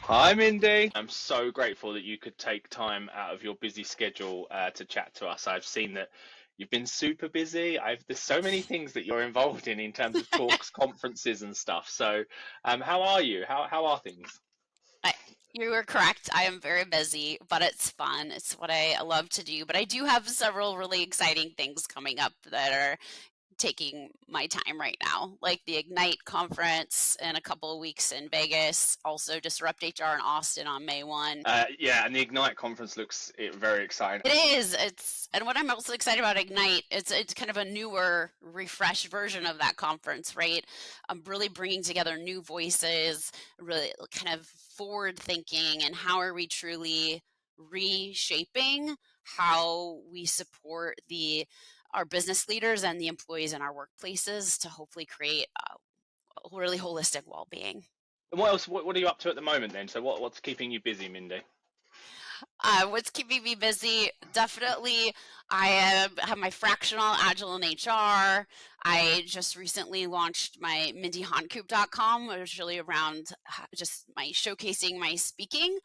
Hi, Mindy. I'm so grateful that you could take time out of your busy schedule to chat to us. I've seen that you've been super busy. There's so many things that you're involved in terms of talks, conferences, and stuff. So, how are you? How are things? I, you were correct. I am very busy, but it's fun. It's what I love to do. But I do have several really exciting things coming up that are taking my time right now, like the Ignite conference in a couple of weeks in Vegas, also Disrupt HR in Austin on May 1. Yeah, and the Ignite conference looks very exciting. It is. And what I'm also excited about Ignite, it's kind of a newer, refreshed version of that conference, right? I'm really bringing together new voices, really kind of forward thinking, and how are we truly reshaping how we support the our business leaders and the employees in our workplaces to hopefully create a really holistic well-being. And what else? What are you up to at the moment then? So, what's keeping you busy, Mindy? What's keeping me busy? Definitely, have my fractional agile in HR. I just recently launched my MindyHoncoop.com, which is really around just my showcasing my speaking.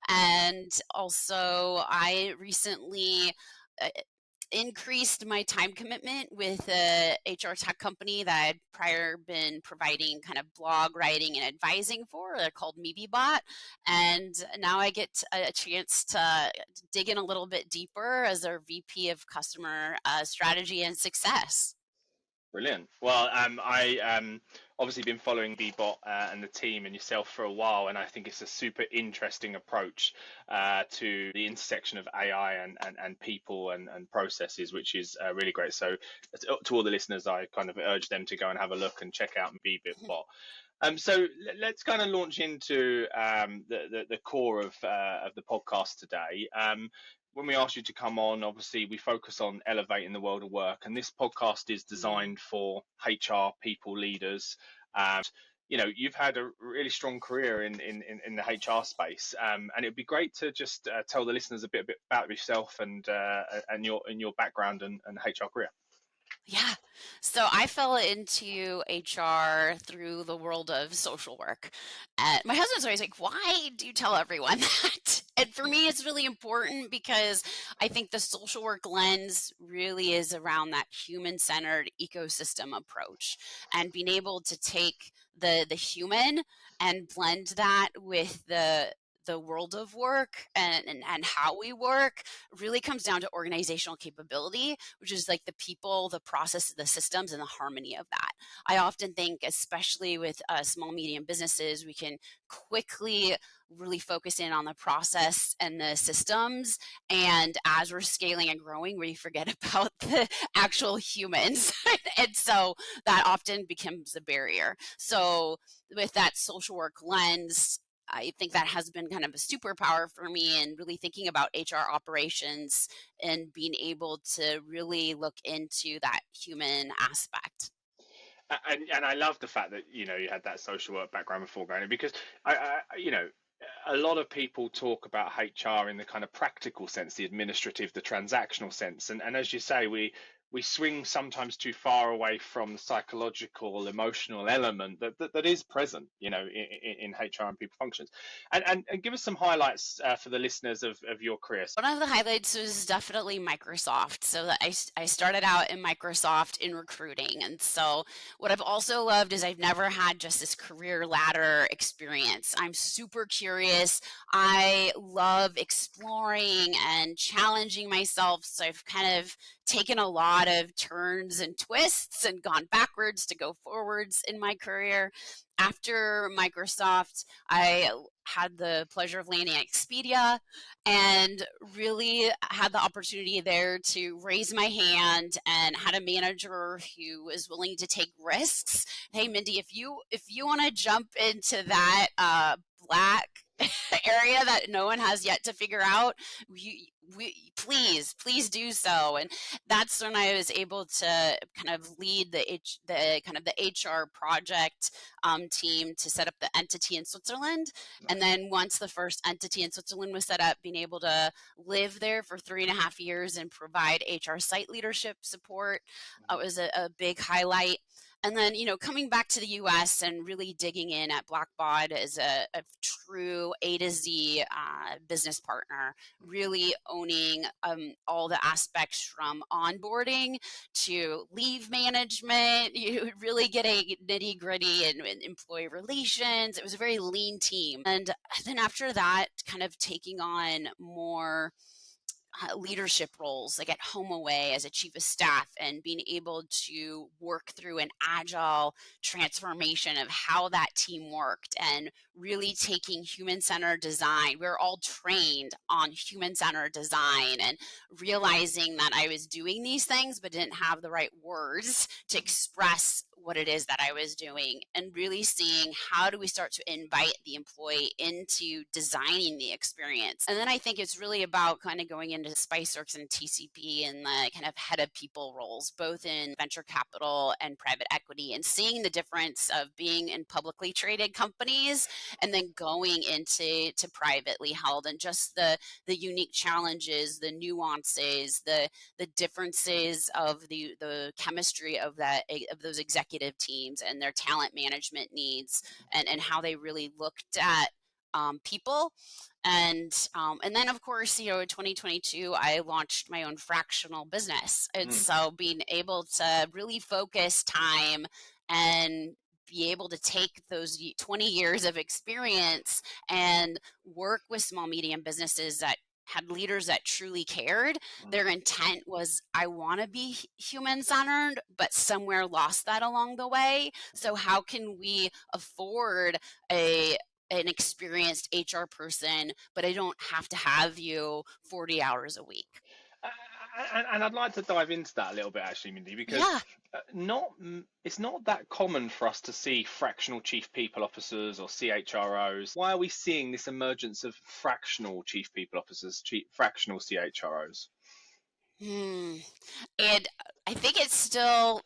And also, I recently uh, increased my time commitment with a HR tech company that I'd prior been providing kind of blog writing and advising for. They're called MeBot, and now I get a chance to dig in a little bit deeper as their VP of customer strategy and success. Brilliant. Well, I obviously been following Bebot and the team and yourself for a while, and I think it's a super interesting approach to the intersection of AI and people and processes, which is really great. So, to all the listeners, I kind of urge them to go and have a look and check out Bebot. So let's kind of launch into the core of the podcast today. When we asked you to come on, obviously we focus on elevating the world of work, and this podcast is Mm. designed for HR people, leaders. You've had a really strong career in the HR space, and it'd be great to just tell the listeners a bit about yourself and your background and HR career. Yeah. So I fell into HR through the world of social work. And my husband's always like, why do you tell everyone that? And for me, it's really important because I think the social work lens really is around that human centered ecosystem approach and being able to take the human and blend that with the world of work and how we work really comes down to organizational capability, which is like the people, the process, the systems, and the harmony of that. I often think, especially with small, medium businesses, we can quickly really focus in on the process and the systems. And as we're scaling and growing, we forget about the actual humans. And so that often becomes a barrier. So, with that social work lens, I think that has been kind of a superpower for me and really thinking about HR operations and being able to really look into that human aspect. And I love the fact that you had that social work background before going in because a lot of people talk about HR in the kind of practical sense, the administrative, the transactional sense, and as you say, we swing sometimes too far away from the psychological, emotional element that is present, in HR and people functions. And give us some highlights for the listeners of your career. One of the highlights was definitely Microsoft. So that I started out in Microsoft in recruiting. And so what I've also loved is I've never had just this career ladder experience. I'm super curious. I love exploring and challenging myself. So I've kind of taken a lot of turns and twists and gone backwards to go forwards in my career. After Microsoft, I had the pleasure of landing at Expedia and really had the opportunity there to raise my hand and had a manager who was willing to take risks. Hey, Mindy, if you want to jump into that black area that no one has yet to figure out, please do so. And that's when I was able to kind of lead the kind of the HR project team to set up the entity in Switzerland. And Nice. then once the first entity in Switzerland was set up, being able to live there for 3.5 years and provide HR site leadership support was a big highlight. And then, coming back to the US and really digging in at Blackbaud as a true A to Z business partner, really owning all the aspects from onboarding to leave management, you really get a nitty gritty and employee relations. It was a very lean team. And then after that, kind of taking on more leadership roles, like at HomeAway as a chief of staff, and being able to work through an agile transformation of how that team worked and really taking human-centered design. We're all trained on human-centered design, and realizing that I was doing these things but didn't have the right words to express what it is that I was doing, and really seeing how do we start to invite the employee into designing the experience. And then I think it's really about kind of going into SpiceWorks and TCP and the kind of head of people roles, both in venture capital and private equity, and seeing the difference of being in publicly traded companies and then going into privately held, and just the unique challenges, the nuances, the differences of the chemistry of those executive teams and their talent management needs, and how they really looked at people. And then of course, in 2022, I launched my own fractional business. And so being able to really focus time and be able to take those 20 years of experience and work with small, medium businesses that had leaders that truly cared. Their intent was, I want to be human centered, but somewhere lost that along the way. So how can we afford an experienced HR person, but I don't have to have you 40 hours a week? And I'd like to dive into that a little bit, actually, Mindy, because Yeah. it's not that common for us to see fractional chief people officers or CHROs. Why are we seeing this emergence of fractional chief people officers, fractional CHROs? And I think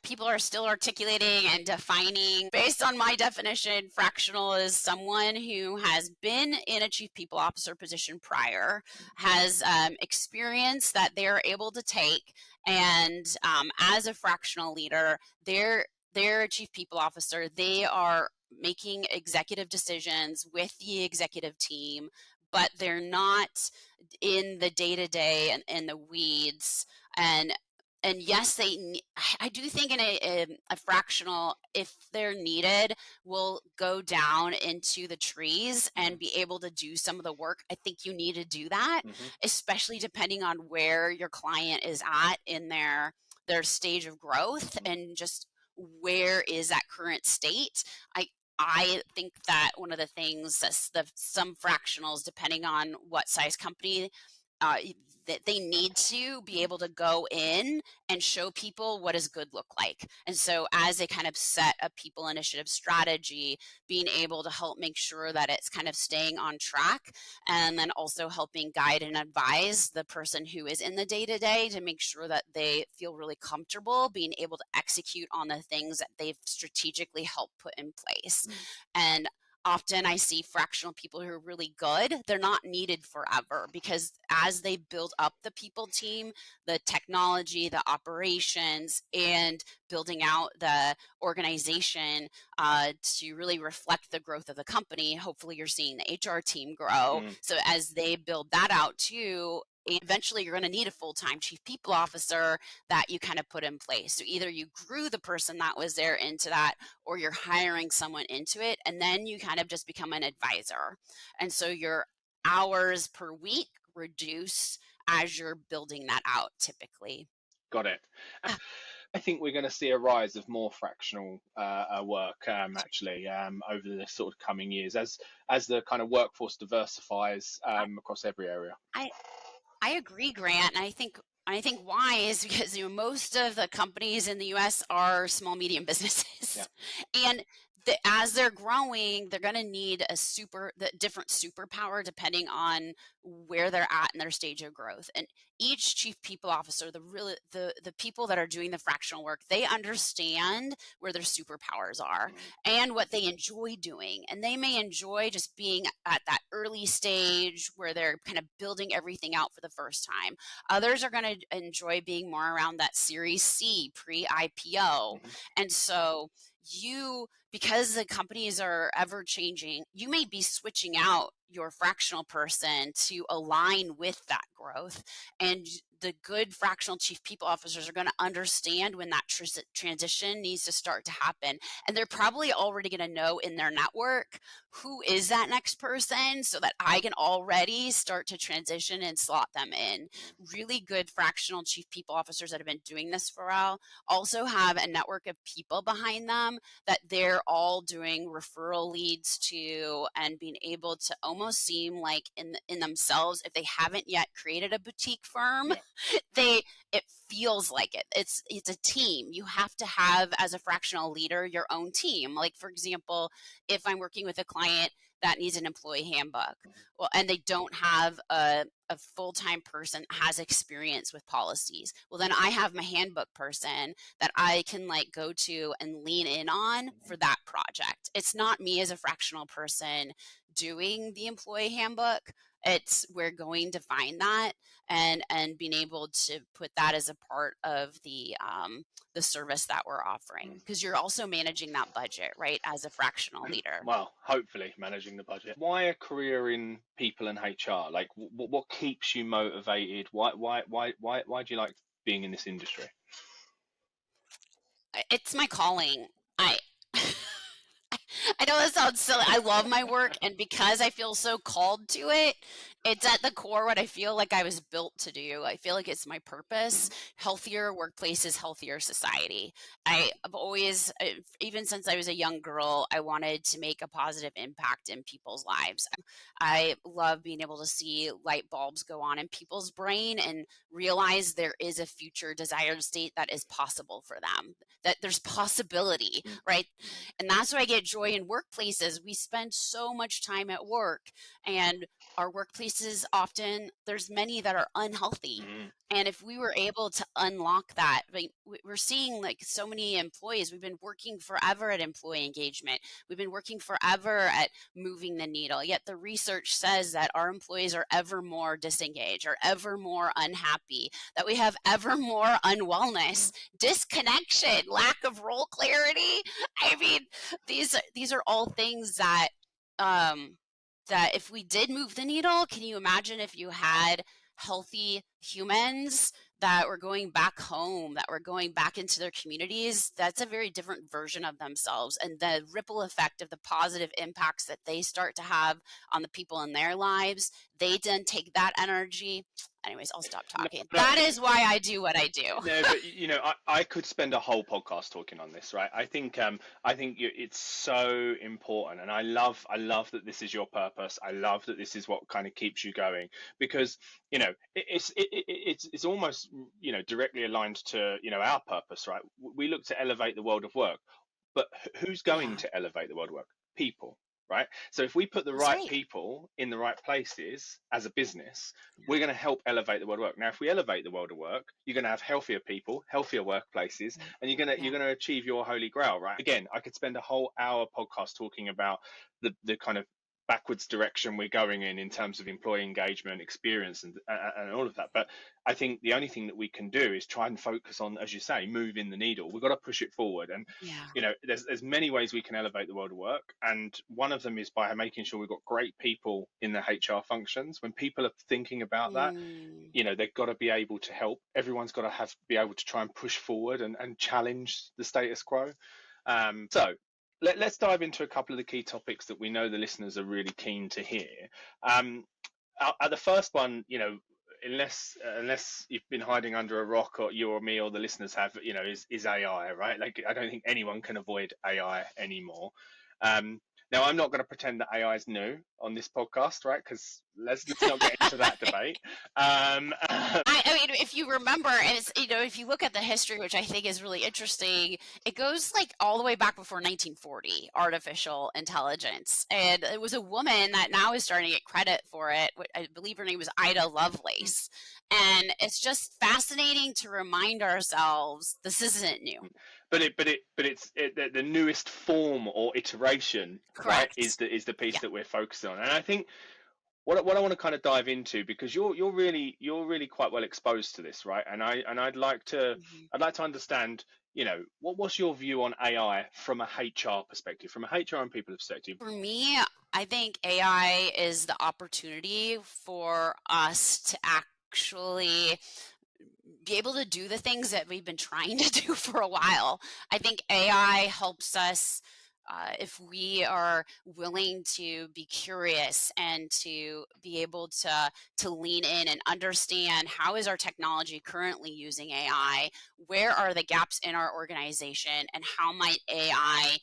people are still articulating and defining. Based on my definition, fractional is someone who has been in a chief people officer position prior, has experience that they're able to take, and as a fractional leader, they're a chief people officer. They are making executive decisions with the executive team, but they're not in the day-to-day and in the weeds. And yes, I do think in a fractional, if they're needed, will go down into the trees and be able to do some of the work. I think you need to do that, especially depending on where your client is at in their stage of growth, and just where is that current state. I think that one of the things some fractionals, depending on what size company, uh, that they need to be able to go in and show people what does good look like. And so as they kind of set a people initiative strategy, being able to help make sure that it's kind of staying on track, and then also helping guide and advise the person who is in the day-to-day to make sure that they feel really comfortable being able to execute on the things that they've strategically helped put in place. And often I see fractional people who are really good. They're not needed forever, because as they build up the people team, the technology, the operations, and building out the organization to really reflect the growth of the company, hopefully you're seeing the HR team grow. So as they build that out too, eventually you're going to need a full-time chief people officer that you kind of put in place. So either you grew the person that was there into that, or you're hiring someone into it, and then you kind of just become an advisor. And so your hours per week reduce as you're building that out typically. Got it. I think we're going to see a rise of more fractional work actually over the sort of coming years as the kind of workforce diversifies across every area. I agree, Grant. And I think why is because most of the companies in the U.S. are small, medium businesses, and as they're growing, they're going to need the different superpower depending on where they're at in their stage of growth. And each chief people officer, the people that are doing the fractional work, they understand where their superpowers are and what they enjoy doing. And they may enjoy just being at that early stage where they're kind of building everything out for the first time. Others are going to enjoy being more around that Series C, pre-IPO. And so because the companies are ever changing, you may be switching out your fractional person to align with that growth. And the good fractional chief people officers are going to understand when that transition needs to start to happen. And they're probably already going to know in their network who is that next person, so that I can already start to transition and slot them in. Really good fractional chief people officers that have been doing this for a while also have a network of people behind them that they're all doing referral leads to, and being able to almost seem like in themselves, if they haven't yet created a boutique firm, it feels like it. It's a team. You have to have, as a fractional leader, your own team. Like, for example, if I'm working with a client that needs an employee handbook, well, and they don't have a full-time person that has experience with policies, well, then I have my handbook person that I can like go to and lean in on for that project. It's not me as a fractional person doing the employee handbook. It's we're going to find that and being able to put that as a part of the service that we're offering, because you're also managing that budget, right, as a fractional leader. Well, hopefully managing the budget. Why a career in people and HR? Like, what keeps you motivated? Why do you like being in this industry? It's my calling. I I know that sounds silly. I love my work, and because I feel so called to it, it's at the core what I feel like I was built to do. I feel like it's my purpose. Healthier workplaces, healthier society. I've always, even since I was a young girl, I wanted to make a positive impact in people's lives. I love being able to see light bulbs go on in people's brain and realize there is a future desired state that is possible for them, that there's possibility, right? And that's why I get joy in workplaces. We spend so much time at work, and our workplaces often, there's many that are unhealthy. And if we were able to unlock that, like, we're seeing like so many employees, we've been working forever at employee engagement. We've been working forever at moving the needle. Yet the research says that our employees are ever more disengaged, are ever more unhappy, that we have ever more unwellness, disconnection, lack of role clarity. I mean, these are all things that that if we did move the needle, can you imagine if you had healthy humans that were going back home, that were going back into their communities? That's a very different version of themselves, and the ripple effect of the positive impacts that they start to have on the people in their lives, they then take that energy. Anyways, I'll stop talking. That is why I do what I do. No, but I could spend a whole podcast talking on this, right? I think it's so important, and I love that this is your purpose. I love that this is what kind of keeps you going, because it's almost directly aligned to our purpose, right? We look to elevate the world of work, but who's going to elevate the world of work? People. Right. So if we put the right people in the right places as a business, we're going to help elevate the world of work. Now, if we elevate the world of work, you're going to have healthier people, healthier workplaces, and you're going to achieve your holy grail. Right. Again, I could spend a whole hour podcast talking about the kind of backwards direction we're going in terms of employee engagement, experience, and all of that. But I think the only thing that we can do is try and focus on, as you say, moving the needle. We've got to push it forward. And there's many ways we can elevate the world of work, and one of them is by making sure we've got great people in the HR functions. When people are thinking about that, they've got to be able to help. Everyone's got to be able to try and push forward and challenge the status quo. So let's dive into a couple of the key topics that we know the listeners are really keen to hear. The first one, unless you've been hiding under a rock, or you or me or the listeners have, is AI, right? Like, I don't think anyone can avoid AI anymore. Now, I'm not going to pretend that AI is new on this podcast, right? Because let's not get into that debate. I mean, if you remember, and it's, if you look at the history, which I think is really interesting, it goes like all the way back before 1940, artificial intelligence. And it was a woman that now is starting to get credit for it. I believe her name was Ida Lovelace. And it's just fascinating to remind ourselves this isn't new. But it's the newest form or iteration, right? Is the piece that we're focusing on. And I think what I want to kind of dive into, because you're really quite well exposed to this, right? And I'd like to understand what's your view on AI from a HR perspective, from a HR and people perspective? For me, I think AI is the opportunity for us to actually be able to do the things that we've been trying to do for a while. I think AI helps us if we are willing to be curious and to be able to lean in and understand how is our technology currently using AI, where are the gaps in our organization, and how might AI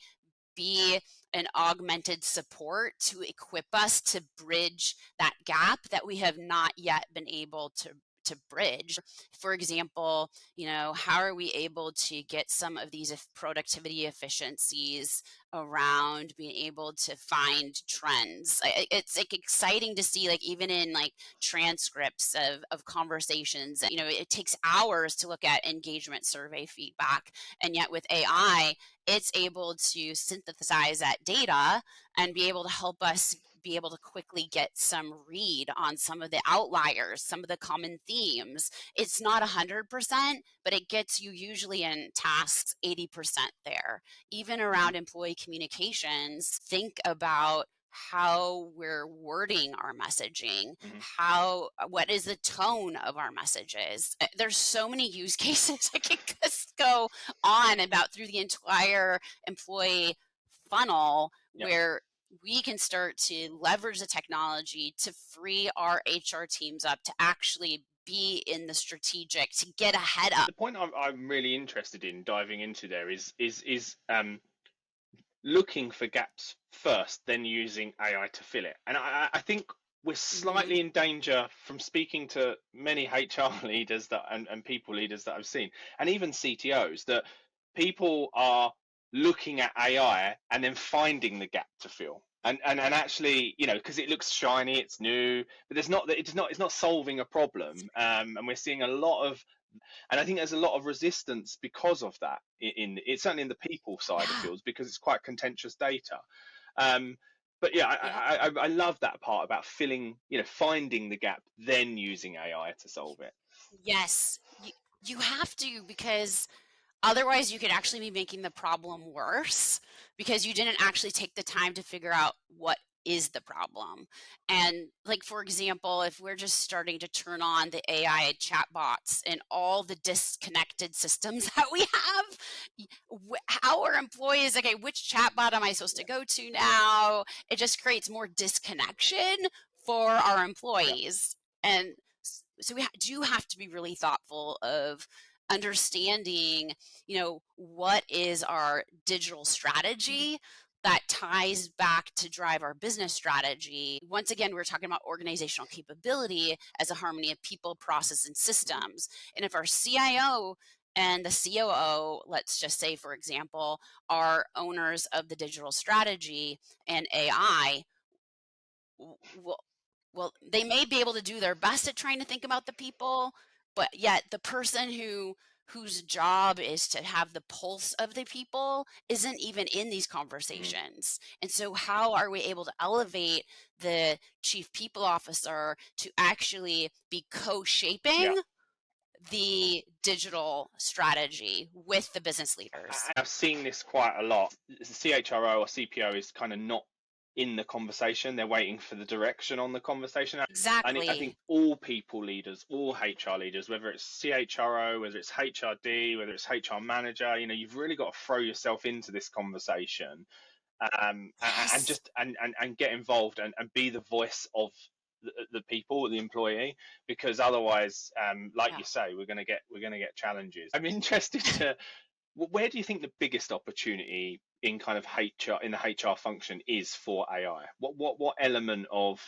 be an augmented support to equip us to bridge that gap that we have not yet been able to bridge. For example, how are we able to get some of these productivity efficiencies around being able to find trends? It's like exciting to see, like even in like transcripts of conversations, it takes hours to look at engagement survey feedback, and yet with AI, it's able to synthesize that data and be able to help us be able to quickly get some read on some of the outliers, some of the common themes. It's not 100%, but it gets you usually in tasks 80% there. Even around employee communications, think about how we're wording our messaging, what is the tone of our messages. There's so many use cases I can just go on about through the entire employee funnel where we can start to leverage the technology to free our HR teams up to actually be in the strategic, to get ahead of. The point I'm really interested in diving into there is looking for gaps first, then using AI to fill it. And I think we're slightly in danger from speaking to many HR leaders and people leaders that I've seen, and even CTOs, that people are looking at AI and then finding the gap to fill. And actually, because it looks shiny, it's new, but it's not solving a problem. And we're seeing a lot of, and I think there's a lot of resistance because of that. It's certainly in the people side of fields, because it's quite contentious data. But yeah, I love that part about finding the gap, then using AI to solve it. Yes, you have to, because otherwise you could actually be making the problem worse because you didn't actually take the time to figure out what is the problem. And like, for example, if we're just starting to turn on the AI chatbots in all the disconnected systems that we have, our employees, okay, which chatbot am I supposed to go to now? It just creates more disconnection for our employees. And so we do have to be really thoughtful of understanding, what is our digital strategy that ties back to drive our business strategy. Once again, we're talking about organizational capability as a harmony of people, process, and systems. And if our CIO and the COO, let's just say, for example, are owners of the digital strategy and AI, well, they may be able to do their best at trying to think about the people, but yet the person whose job is to have the pulse of the people isn't even in these conversations. And so how are we able to elevate the chief people officer to actually be co-shaping the digital strategy with the business leaders? I've seen this quite a lot. The CHRO or CPO is kind of not in the conversation. They're waiting for the direction on the conversation. Exactly. I think all people leaders, all HR leaders, whether it's CHRO, whether it's HRD, whether it's HR manager, you've really got to throw yourself into this conversation, and just and get involved and be the voice of the people, the employee, because otherwise, like you say, we're going to get challenges. I'm interested to, where do you think the biggest opportunity in kind of HR, in the HR function, is for AI? What element of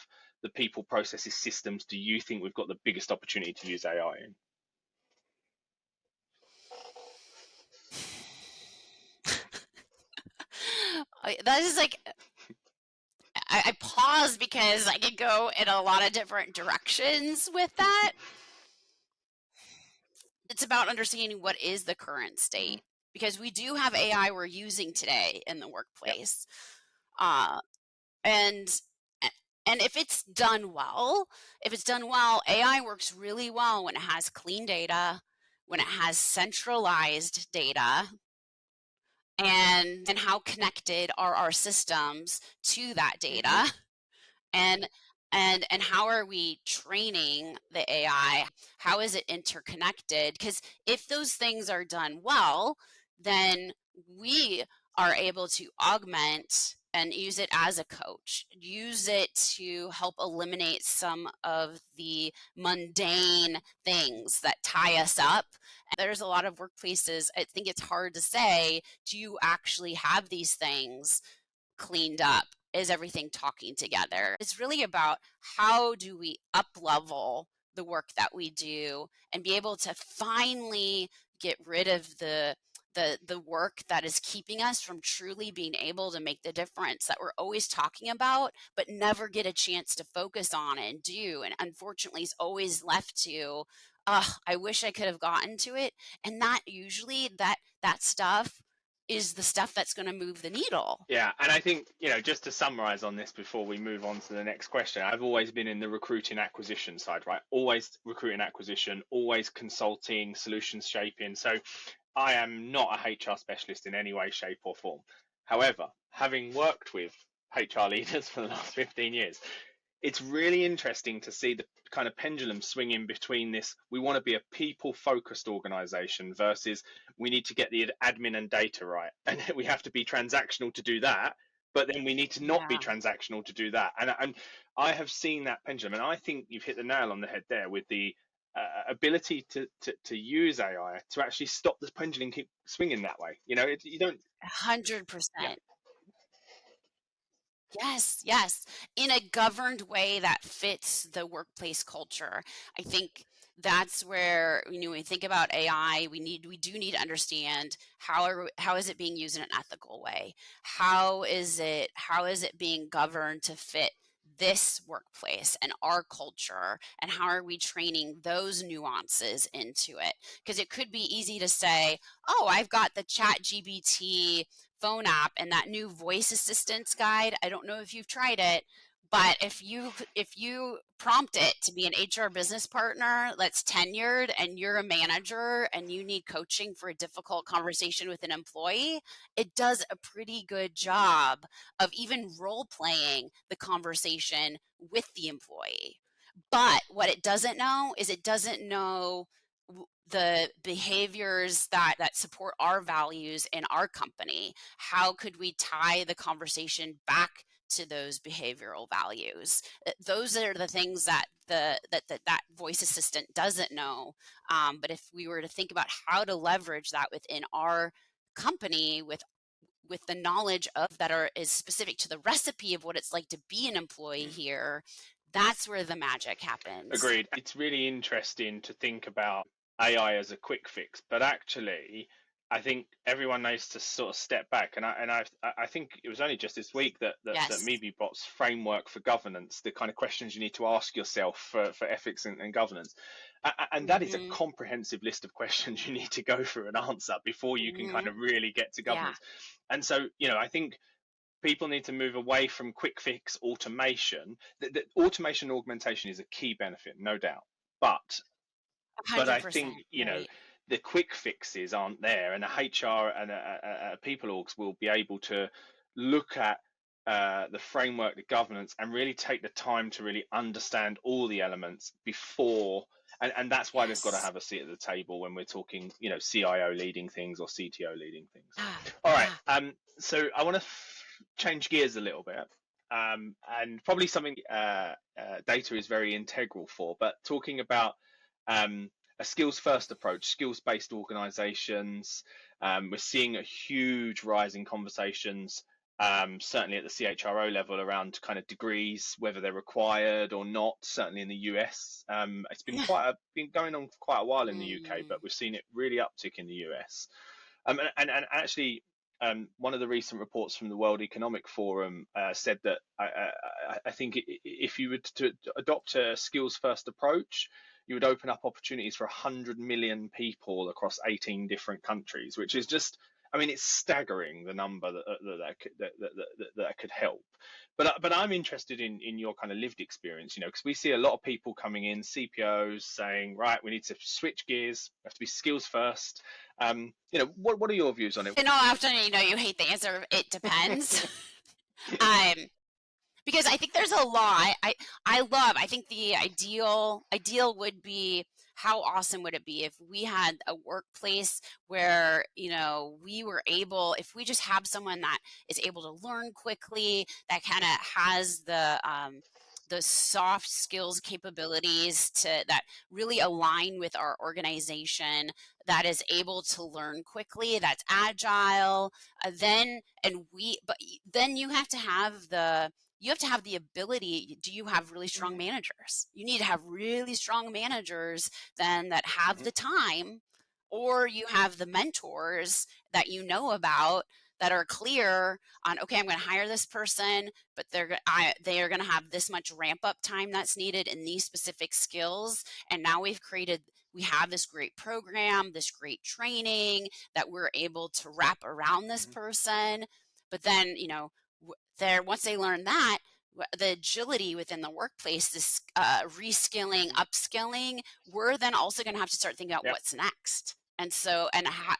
the people, processes, systems do you think we've got the biggest opportunity to use AI in? That is like, I pause because I could go in a lot of different directions with that. It's about understanding what is the current state, because we do have AI we're using today in the workplace. And if it's done well, AI works really well when it has clean data, when it has centralized data, and how connected are our systems to that Hmm. data, and how are we training the AI? How is it interconnected? Because if those things are done well, then we are able to augment and use it as a coach, use it to help eliminate some of the mundane things that tie us up. There's a lot of workplaces, I think it's hard to say, do you actually have these things cleaned up? Is everything talking together? It's really about how do we up level the work that we do and be able to finally get rid of the work that is keeping us from truly being able to make the difference that we're always talking about but never get a chance to focus on and do, and unfortunately is always left to, I wish I could have gotten to it. And that usually that stuff is the stuff that's going to move the needle. Yeah, and I think, just to summarize on this before we move on to the next question, I've always been in the recruiting acquisition side, right? Always recruiting acquisition, always consulting, solutions shaping. So I am not a HR specialist in any way, shape, or form. However, having worked with HR leaders for the last 15 years, it's really interesting to see the kind of pendulum swinging between this, we want to be a people focused organization versus we need to get the admin and data right, and we have to be transactional to do that, but then we need to not be Yeah. transactional to do that. And I have seen that pendulum, and I think you've hit the nail on the head there with the ability to use AI to actually stop the pendulum keep swinging that way. You don't. Yeah. 100%. Yes, yes. In a governed way that fits the workplace culture. I think that's where, when we think about AI, we do need to understand how is it being used in an ethical way? How is it being governed to fit this workplace and our culture, and how are we training those nuances into it? Because it could be easy to say, "Oh, I've got the Chat GBT phone app and that new voice assistance guide. I don't know if you've tried it, but if you prompt it to be an HR business partner that's tenured and you're a manager and you need coaching for a difficult conversation with an employee, it does a pretty good job of even role playing the conversation with the employee. But what it doesn't know is it doesn't know the behaviors that support our values in our company. How could we tie the conversation back to those behavioral values? Those are the things that that voice assistant doesn't know. But if we were to think about how to leverage that within our company with the knowledge of is specific to the recipe of what it's like to be an employee here, that's where the magic happens. Agreed. It's really interesting to think about AI as a quick fix, but actually, I think everyone needs to sort of step back. And I think it was only just this week that Yes. MeeBot's framework for governance, the kind of questions you need to ask yourself for ethics and governance, and that is a Hmm. comprehensive list of questions you need to go through and answer before you can kind Hmm. of really get to Yeah. governance. And so, I think people need to move away from quick fix automation. The automation augmentation is a key benefit, no doubt. But I think 100% right. the quick fixes aren't there, and the HR and people orgs will be able to look at the framework, the governance, and really take the time to really understand all the elements before. And that's why they've got to Yes. have a seat at the table when we're talking, CIO leading things or CTO leading things. Ah, All right. yeah. So I want to change gears a little bit, and probably something data is very integral for, but talking about a skills first approach, skills based organizations. We're seeing a huge rise in conversations, certainly at the CHRO level, around kind of degrees, whether they're required or not. Certainly in the US, it's been going on for quite a while in the UK, but Mm, we've seen it really uptick in the US. And actually, one of the recent reports from the World Economic Forum said that I think if you were to adopt a skills first approach, you would open up opportunities for 100 million people across 18 different countries, which is just I mean, it's staggering the number that could help. But I'm interested in your kind of lived experience, because we see a lot of people coming in, CPOs saying, right, we need to switch gears, we have to be skills first. What are your views on it? And all often, you hate the answer. It depends. um, because I think there's a lot. I think the ideal would be, how awesome would it be if we had a workplace where, we were able, if we just have someone that is able to learn quickly, that kind of has the soft skills capabilities that really align with our organization, that is able to learn quickly, that's agile, but then you have to have the ability. Do you have really strong managers? You need to have really strong managers then that have the time, or you have the mentors that you know about that are clear on, okay, I'm going to hire this person, but they are going to have this much ramp up time that's needed in these specific skills. And now we have this great program, this great training that we're able to wrap around this person. But then, once they learn that, the agility within the workplace, this reskilling, upskilling, we're then also going to have to start thinking about what's next. And so,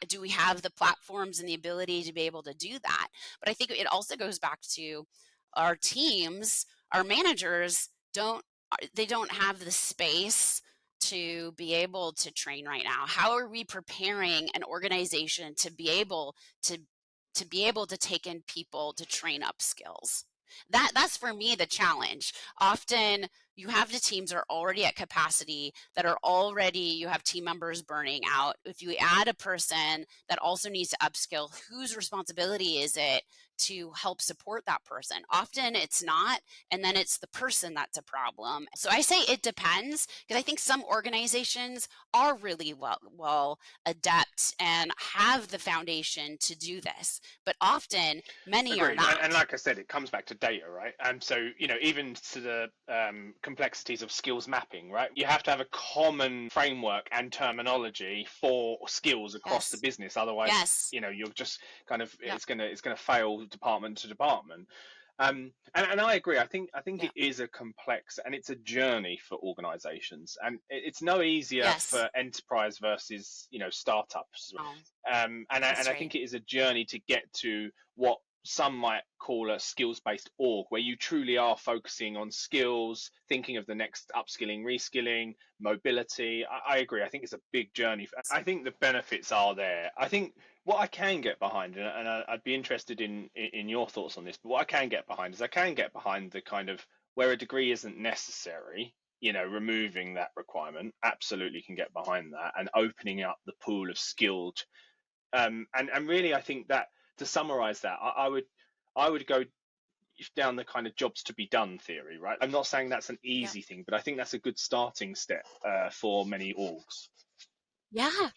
do we have the platforms and the ability to be able to do that? But I think it also goes back to our teams, our managers don't have the space to be able to train right now. How are we preparing an organization to be able to take in people to train up skills? That's for me the challenge. Often you have the teams that are already at capacity, you have team members burning out. If you add a person that also needs to upskill, whose responsibility is it to help support that person? Often it's not, and then it's the person that's a problem. So I say it depends, because I think some organizations are really well adept and have the foundation to do this, but often many are Agreed. not. And like I said, it comes back to data, right? And so, even to the complexities of skills mapping, right? You have to have a common framework and terminology for skills across the business. Otherwise, you're just kind of, it's gonna fail department to department. And I agree. I think it is a complex, and it's a journey for organizations, and it's no easier for enterprise versus startups. And I think it is a journey to get to what some might call a skills-based org, where you truly are focusing on skills, thinking of the next upskilling, reskilling, mobility. I agree. I think it's a big journey. I think the benefits are there. I think what I can get behind, and I'd be interested in your thoughts on this, but what I can get behind is, I can get behind the kind of, where a degree isn't necessary, removing that requirement. Absolutely can get behind that, and opening up the pool of skilled. And really, I think that, to summarize that, I would go down the kind of jobs to be done theory, right? I'm not saying that's an easy thing, but I think that's a good starting step for many orgs. Yeah,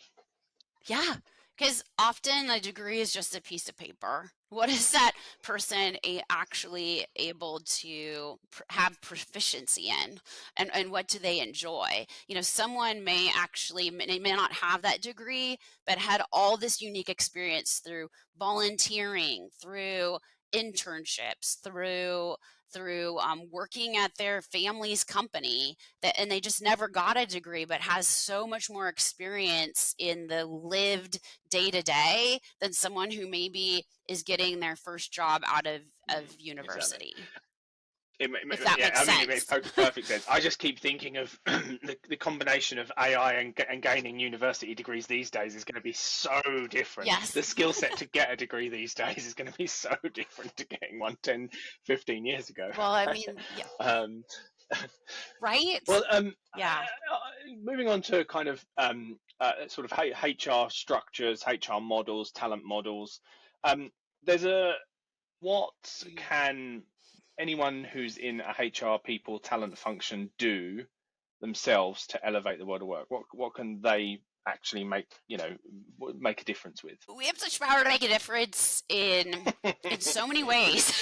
because often a degree is just a piece of paper. What is that person actually able to have proficiency in, and what do they enjoy? Someone may not have that degree, but had all this unique experience through volunteering, through internships, through working at their family's company, and they just never got a degree, but has so much more experience in the lived day-to-day than someone who maybe is getting their first job out of university. Exactly. It makes perfect sense. I just keep thinking of the combination of AI and gaining university degrees these days is going to be so different. The skill set to get a degree these days is going to be so different to getting one 10, 15 years ago. Well, I mean, right? Well, moving on to kind of sort of HR structures, HR models, talent models. What can anyone who's in a HR people talent function do themselves to elevate the world of work? What can they actually make a difference with? We have such power to make a difference in so many ways.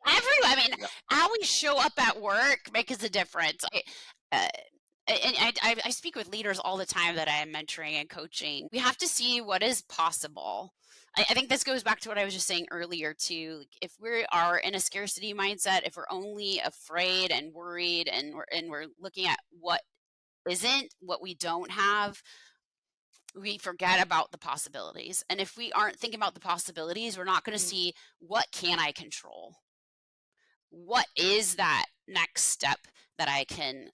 How we show up at work makes a difference. and I speak with leaders all the time that I am mentoring and coaching. We have to see what is possible. I think this goes back to what I was just saying earlier too. Like, if we are in a scarcity mindset, if we're only afraid and worried, and we're looking at what isn't, what we don't have, we forget about the possibilities. And if we aren't thinking about the possibilities, we're not going to see what can I control. What is that next step that I can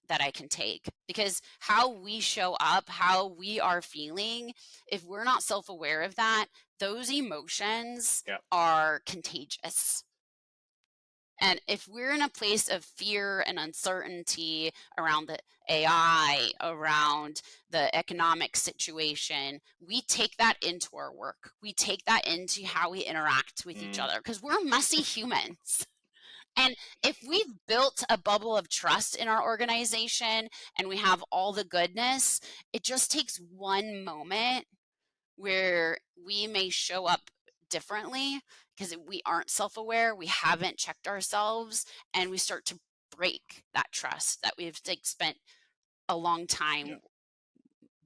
take? Because how we show up, how we are feeling, if we're not self-aware of that, those emotions are contagious. And if we're in a place of fear and uncertainty around the AI, around the economic situation, we take that into our work. We take that into how we interact with each other, because we're messy humans. And if we've built a bubble of trust in our organization and we have all the goodness, it just takes one moment where we may show up differently because we aren't self-aware, we haven't checked ourselves, and we start to break that trust that we've spent a long time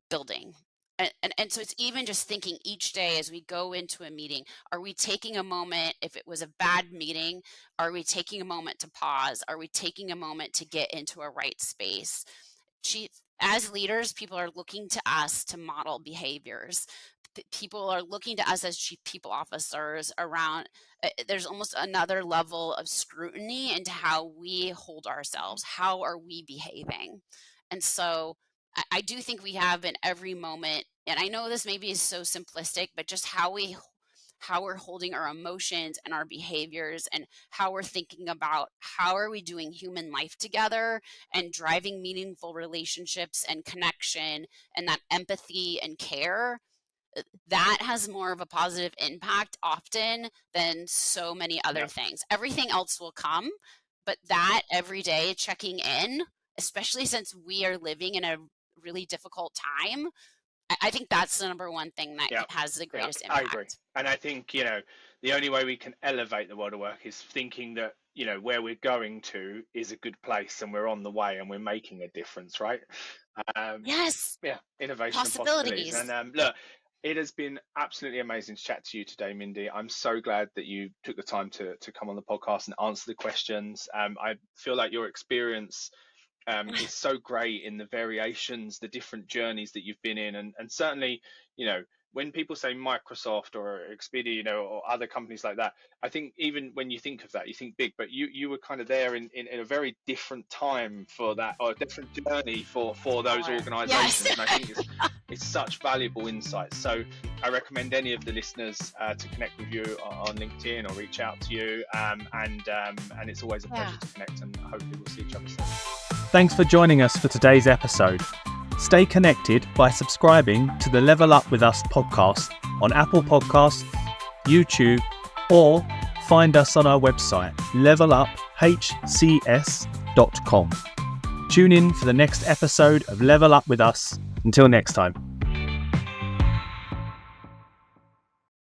building. And so it's even just thinking each day as we go into a meeting, are we taking a moment? If it was a bad meeting, are we taking a moment to pause? Are we taking a moment to get into a right space? As leaders, people are looking to us to model behaviors. People are looking to us as chief people officers around, there's almost another level of scrutiny into how we hold ourselves. How are we behaving? And so I do think we have in every moment, and I know this maybe is so simplistic, but just how we're holding our emotions and our behaviors, and how we're thinking about how are we doing human life together and driving meaningful relationships and connection and that empathy and care, that has more of a positive impact often than so many other things. Everything else will come, but that every day checking in, especially since we are living in a really difficult time, I think that's the number one thing that has the greatest impact. I agree. And I think, the only way we can elevate the world of work is thinking that, where we're going to is a good place and we're on the way and we're making a difference, right? Yes. Innovation and possibilities. And look, it has been absolutely amazing to chat to you today, Mindy. I'm so glad that you took the time to come on the podcast and answer the questions. I feel like your experience is so great in the variations, the different journeys that you've been in. And certainly, when people say Microsoft or Expedia, or other companies like that, I think even when you think of that, you think big, but you were kind of there in a very different time for that, or a different journey for those organizations. And I think it's such valuable insights. So I recommend any of the listeners to connect with you on LinkedIn or reach out to you. And it's always a pleasure to connect, and hopefully we'll see each other soon. Thanks for joining us for today's episode. Stay connected by subscribing to the Level Up With Us podcast on Apple Podcasts, YouTube, or find us on our website, leveluphcs.com. Tune in for the next episode of Level Up With Us. Until next time.